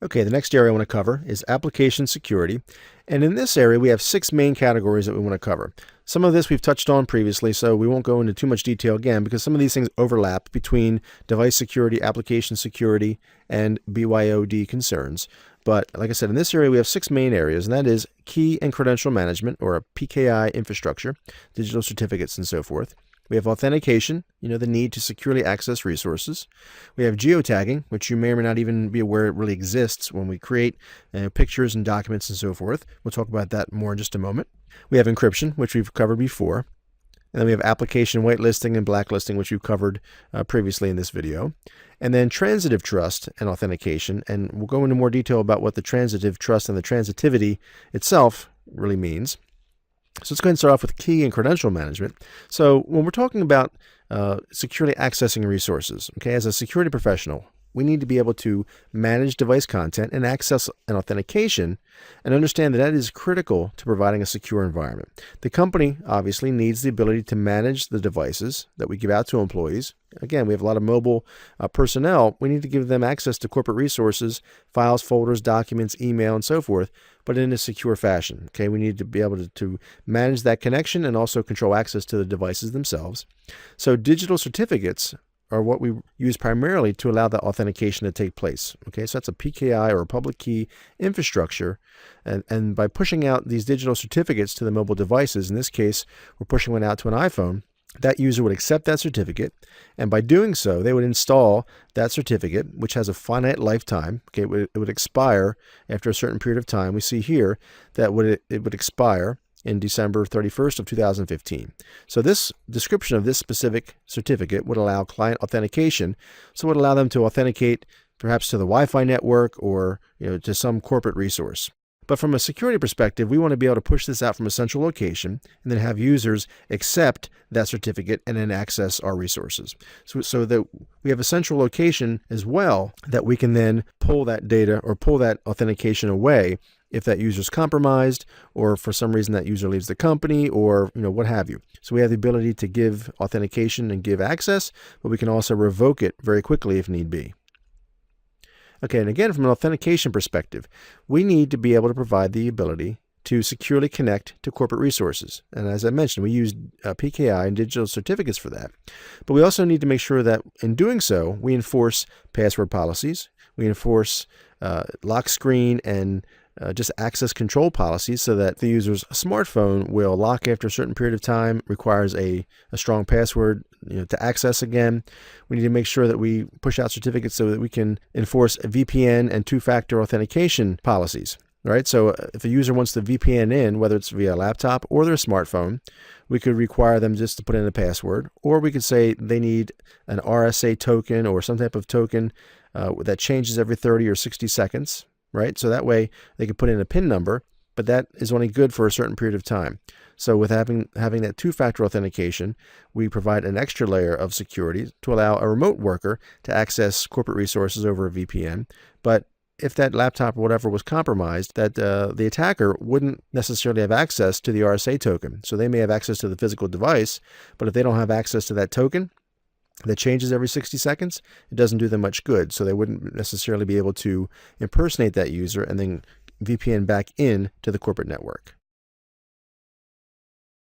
Okay, the next area I want to cover is application security. And in this area, we have 6 main categories that we want to cover. Some of this we've touched on previously, so we won't go into too much detail again because some of these things overlap between device security, application security, and BYOD concerns. But like I said, in this area, we have 6 main areas, and that is key and credential management, or a PKI infrastructure, digital certificates, and so forth. We have authentication, the need to securely access resources. We have geotagging, which you may or may not even be aware it really exists when we create pictures and documents and so forth. We'll talk about that more in just a moment. We have encryption, which we've covered before. And then we have application whitelisting and blacklisting, which we've covered previously in this video. And then transitive trust and authentication. And we'll go into more detail about what the transitive trust and the transitivity itself really means. So let's go ahead and start off with key and credential management. So when we're talking about securely accessing resources, okay, as a security professional, we need to be able to manage device content and access an authentication and understand that that is critical to providing a secure environment. The company obviously needs the ability to manage the devices that we give out to employees. Again, we have a lot of mobile personnel. We need to give them access to corporate resources, files, folders, documents, email, and so forth, but in a secure fashion. Okay, we need to be able to manage that connection and also control access to the devices themselves. So digital certificates are what we use primarily to allow that authentication to take place. Okay, so that's a PKI or a public key infrastructure. And by pushing out these digital certificates to the mobile devices, in this case, we're pushing one out to an iPhone, that user would accept that certificate. And by doing so, they would install that certificate, which has a finite lifetime. Okay, it would expire after a certain period of time. We see here that it would expire in December 31st of 2015. So this description of this specific certificate would allow client authentication. So it would allow them to authenticate perhaps to the Wi-Fi network or to some corporate resource. But from a security perspective, we want to be able to push this out from a central location and then have users accept that certificate and then access our resources. So that we have a central location as well that we can then pull that data or pull that authentication away if that user is compromised or for some reason that user leaves the company or what have you. So we have the ability to give authentication and give access, but we can also revoke it very quickly if need be. Okay, and again, from an authentication perspective, we need to be able to provide the ability to securely connect to corporate resources. And as I mentioned, we use PKI and digital certificates for that. But we also need to make sure that in doing so, we enforce password policies, we enforce lock screen and just access control policies so that the user's smartphone will lock after a certain period of time, requires a strong password to access again. We need to make sure that we push out certificates so that we can enforce a VPN and two-factor authentication policies. All right, so if a user wants to VPN in, whether it's via a laptop or their smartphone, we could require them just to put in a password, or we could say they need an RSA token or some type of token that changes every 30 or 60 seconds. Right? So that way they could put in a PIN number, but that is only good for a certain period of time. So with having that two-factor authentication, we provide an extra layer of security to allow a remote worker to access corporate resources over a VPN. But if that laptop or whatever was compromised, that the attacker wouldn't necessarily have access to the RSA token. So they may have access to the physical device, but if they don't have access to that token, that changes every 60 seconds, it doesn't do them much good. So they wouldn't necessarily be able to impersonate that user and then VPN back in to the corporate network.